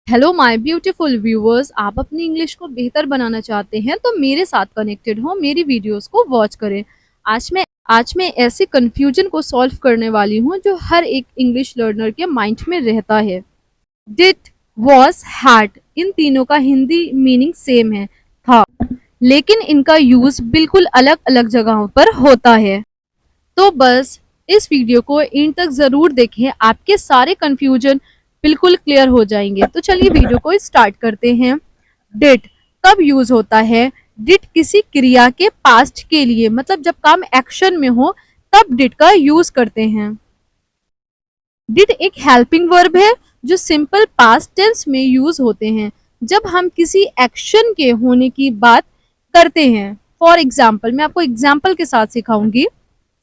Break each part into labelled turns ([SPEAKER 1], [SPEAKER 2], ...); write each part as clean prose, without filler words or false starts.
[SPEAKER 1] Hello my beautiful viewers, आप अपनी English को बेहतर बनाना चाहते हैं तो मेरे साथ कनेक्टेड हो, मेरी वीडियोस को वॉच करें। आज मैं ऐसे कंफ्यूजन को सॉल्व करने वाली हूँ जो हर एक इंग्लिश लर्नर के माइंड में रहता है। डिड, वॉज, हैड, इन तीनों का हिंदी मीनिंग सेम है, था, लेकिन इनका यूज बिल्कुल अलग अलग जगहों पर होता है। तो बस इस वीडियो को एंड तक जरूर देखें, आपके सारे कंफ्यूजन बिल्कुल क्लियर हो जाएंगे। तो चलिए वीडियो को स्टार्ट करते हैं। डिड कब यूज होता है? डिड किसी क्रिया के पास्ट के लिए, मतलब जब काम एक्शन में हो तब डिड का यूज करते हैं। डिड एक हेल्पिंग वर्ब है जो सिंपल पास्ट टेंस में यूज होते हैं जब हम किसी एक्शन के होने की बात करते हैं। फॉर एग्जाम्पल, मैं आपको एग्जाम्पल के साथ सिखाऊंगी,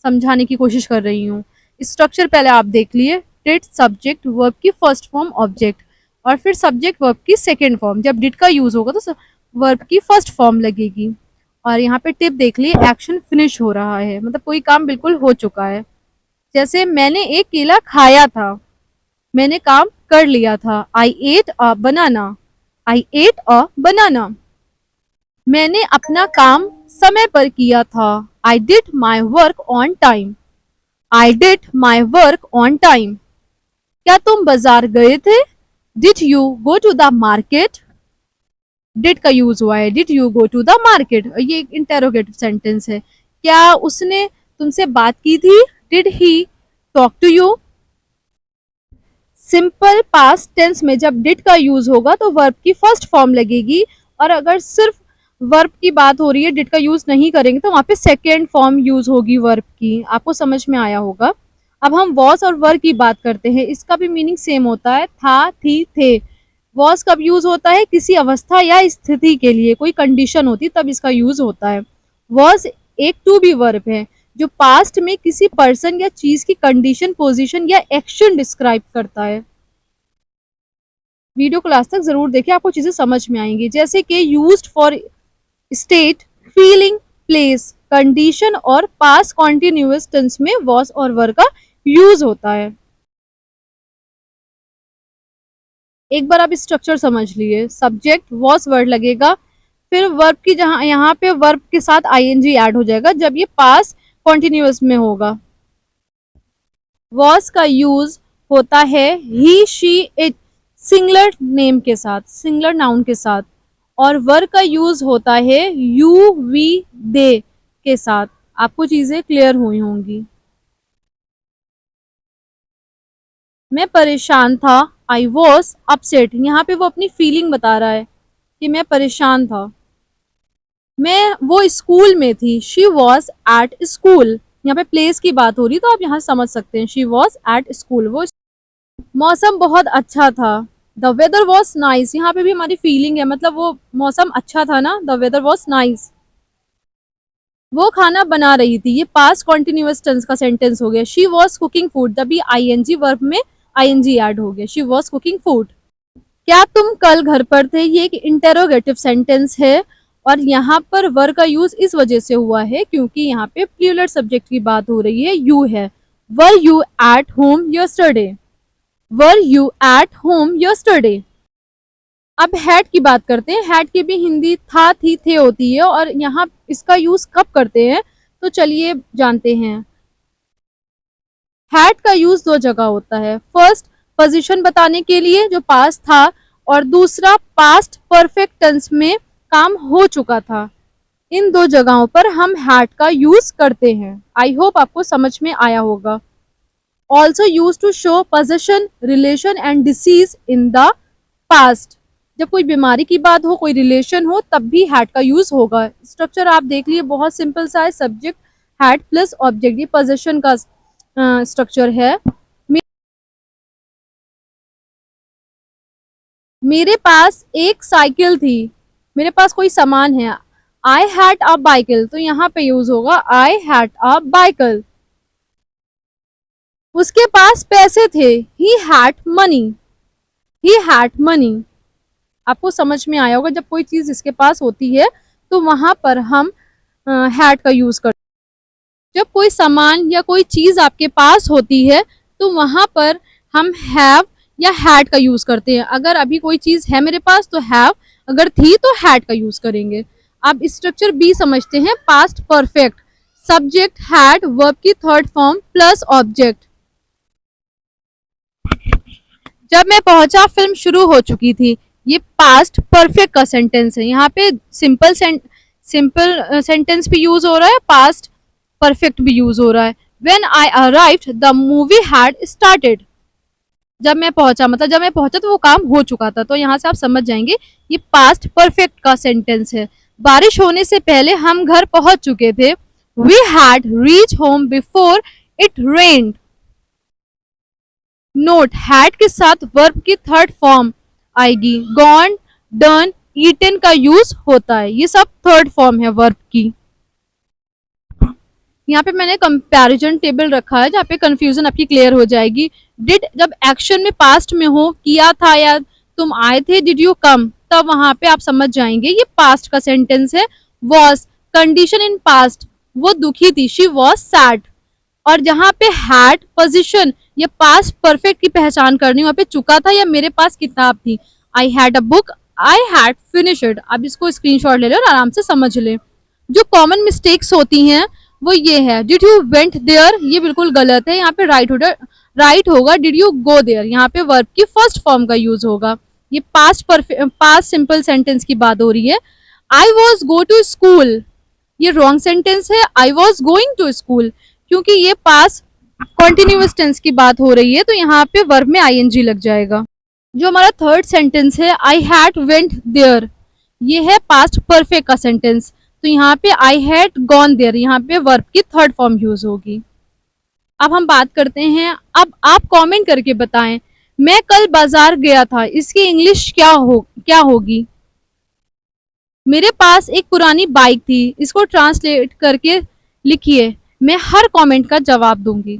[SPEAKER 1] समझाने की कोशिश कर रही हूँ। स्ट्रक्चर पहले आप देख लिए। डिड सब्जेक्ट वर्ब की फर्स्ट फॉर्म ऑब्जेक्ट, और फिर सब्जेक्ट वर्ब की सेकेंड फॉर्म। जब डिड का यूज होगा तो वर्ब की फर्स्ट फॉर्म लगेगी। और यहाँ पे टिप देख लिए, एक्शन फिनिश हो रहा है, मतलब कोई काम बिल्कुल हो चुका है। जैसे मैंने एक केला खाया था, मैंने काम कर लिया था। I ate a banana, I ate a banana. मैंने अपना काम समय पर किया था। I did my work on time, I did my work on time. क्या तुम बाजार गए थे? Did you go to the market? Did का यूज हुआ है, did you go to the market. ये एक इंटेरोगेटिव सेंटेंस है। क्या उसने तुमसे बात की थी? Did he talk to you? Simple past tense में जब डिड का यूज होगा तो वर्ब की फर्स्ट फॉर्म लगेगी, और अगर सिर्फ वर्ब की बात हो रही है, डिड का यूज नहीं करेंगे, तो वहां पे सेकेंड फॉर्म यूज होगी वर्ब की। आपको समझ में आया होगा। अब हम वॉज और वर की बात करते हैं। इसका भी मीनिंग सेम होता है, था, थी, थे। वॉज कब यूज होता है? किसी अवस्था या स्थिति के लिए, कोई कंडीशन होती तब इसका यूज होता है। वॉज एक टू बी वर्ब है जो पास्ट में किसी पर्सन या चीज की कंडीशन, पोजीशन या एक्शन डिस्क्राइब करता है। वीडियो को लास्ट तक जरूर देखिए, आपको चीजें समझ में आएंगी। जैसे कि used for state, feeling, place, condition और पास्ट कॉन्टिन्यूअस टेंस में वॉज और वर का यूज होता है। एक बार आप स्ट्रक्चर समझ लिए। सब्जेक्ट वॉज वर्ड लगेगा, फिर वर्ब की जहां यहाँ पे वर्ब के साथ आईएनजी ऐड हो जाएगा जब ये पास्ट कॉन्टिन्यूअस में होगा। वॉज का यूज होता है ही, शी, इट, सिंगुलर नेम के साथ, सिंगुलर नाउन के साथ। और वर का यूज होता है यू, वी, दे के साथ। आपको चीजें क्लियर हुई होंगी। मैं परेशान था, आई वॉज अपसेट। यहाँ पे वो अपनी फीलिंग बता रहा है कि मैं परेशान था। मैं वो स्कूल में थी, शी वॉज एट स्कूल। यहाँ पे प्लेस की बात हो रही तो आप यहाँ समझ सकते हैं, शी वॉज एट स्कूल। वो मौसम बहुत अच्छा था, द वेदर वॉज नाइस। यहाँ पे भी हमारी फीलिंग है, मतलब वो मौसम अच्छा था ना, द वेदर वॉज नाइस। वो खाना बना रही थी, ये पास्ट कॉन्टिन्यूअस टेंस का सेंटेंस हो गया। शी वॉज कुकिंग फूड, तभी आईएनजी वर्ब में आईएनजी ऐड हो गया, शी वॉज कुकिंग फूड। क्या तुम कल घर पर थे? ये एक इंटेरोगेटिव सेंटेंस है, और यहाँ पर वर का यूज इस वजह से हुआ है क्योंकि यहाँ पे प्लूरल सब्जेक्ट की बात हो रही है, यू है। Were you at home yesterday, were you at home yesterday. अब हैड की बात करते हैं। हैड की भी हिंदी था, थी, थे होती है, और यहाँ इसका यूज कब करते हैं तो चलिए जानते हैं। हैड का यूज दो जगह होता है। फर्स्ट, पोजीशन बताने के लिए जो पास्ट था, और दूसरा पास्ट परफेक्ट टेंस में काम हो चुका था। इन दो जगहों पर हम हैड का यूज करते हैं। आई होप आपको समझ में आया होगा। Also use to show possession, relation and disease in the past. जब कोई बीमारी की बात हो, कोई रिलेशन हो, तब भी हैड का यूज होगा। स्ट्रक्चर आप देख लिए, बहुत सिंपल सा है। सब्जेक्ट हैड प्लस ऑब्जेक्ट, ये पोजेशन का स्ट्रक्चर है। मेरे पास एक साइकिल थी, मेरे पास कोई सामान है। आई हैड अ बाइकल, तो यहाँ पे यूज होगा आई हैड अ बाइकल। उसके पास पैसे थे, he had money, he had money. आपको समझ में आया होगा, जब कोई चीज इसके पास होती है तो वहां पर हम हैड का यूज करते हैं। जब कोई सामान या कोई चीज आपके पास होती है तो वहां पर हम हैव या हैड का यूज करते हैं। अगर अभी कोई चीज है मेरे पास तो हैव, अगर थी तो हैड का यूज करेंगे। अब स्ट्रक्चर बी समझते हैं, past perfect, subject had, verb की थर्ड फॉर्म प्लस ऑब्जेक्ट। जब मैं पहुंचा फिल्म शुरू हो चुकी थी, ये पास्ट परफेक्ट का सेंटेंस है। यहाँ पे सिंपल सेंटेंस भी यूज हो रहा है, पास्ट परफेक्ट भी यूज हो रहा है। When I arrived the movie had started. जब मैं पहुंचा मतलब जब मैं पहुंचा तो वो काम हो चुका था, तो यहाँ से आप समझ जाएंगे ये पास्ट परफेक्ट का सेंटेंस है। बारिश होने से पहले हम घर पहुंच चुके थे, we had reach home before it rained. Note, had के साथ वर्ब की थर्ड फॉर्म आएगी, गॉन, डन, ईटन का यूज होता है, ये सब थर्ड फॉर्म है वर्ब की। यहाँ पे मैंने कंपैरिजन टेबल रखा है जहाँ पे कंफ्यूजन आपकी क्लियर हो जाएगी। डिड जब एक्शन में पास्ट में हो, किया था या तुम आए थे, डिड यू कम, तब वहां पे आप समझ जाएंगे ये पास्ट का सेंटेंस है। वॉज, कंडीशन इन पास्ट, वो दुखी थी, शी वॉज सैड। और जहाँ पे हैड पोजिशन, ये पास्ट परफेक्ट की पहचान करनी, वहां पे चुका था या मेरे पास किताब थी। I had a book, I had finished. अब इसको स्क्रीनशॉट ले लो और आराम से समझ ले। जो कॉमन मिस्टेक्स होती हैं वो ये है, डिड यू वेंट देयर, ये बिल्कुल गलत है। यहाँ पे राइट होगा डिड यू गो देयर, यहाँ पे वर्ब की फर्स्ट फॉर्म का यूज होगा। ये पास्ट सिंपल सेंटेंस की बात हो रही है। I was go to school, ये रॉन्ग सेंटेंस है, I was going to school, क्योंकि ये पास्ट कॉन्टिन्यूअस टेंस की बात हो रही है तो यहाँ पे वर्ब में आईएनजी लग जाएगा। जो हमारा थर्ड सेंटेंस है, आई हैड वेंट देयर, ये है पास्ट परफेक्ट का सेंटेंस, तो यहाँ पे आई हैड गॉन देयर, यहाँ पे वर्ब की थर्ड फॉर्म यूज होगी। अब हम बात करते हैं, अब आप कमेंट करके बताएं, मैं कल बाजार गया था, इसकी इंग्लिश क्या होगी। मेरे पास एक पुरानी बाइक थी, इसको ट्रांसलेट करके लिखिए, मैं हर कमेंट का जवाब दूंगी।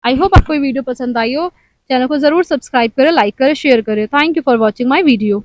[SPEAKER 1] आई होप आपको ये वीडियो पसंद आई हो। चैनल को जरूर सब्सक्राइब करें, लाइक करें, शेयर करें। Thank you for watching my video.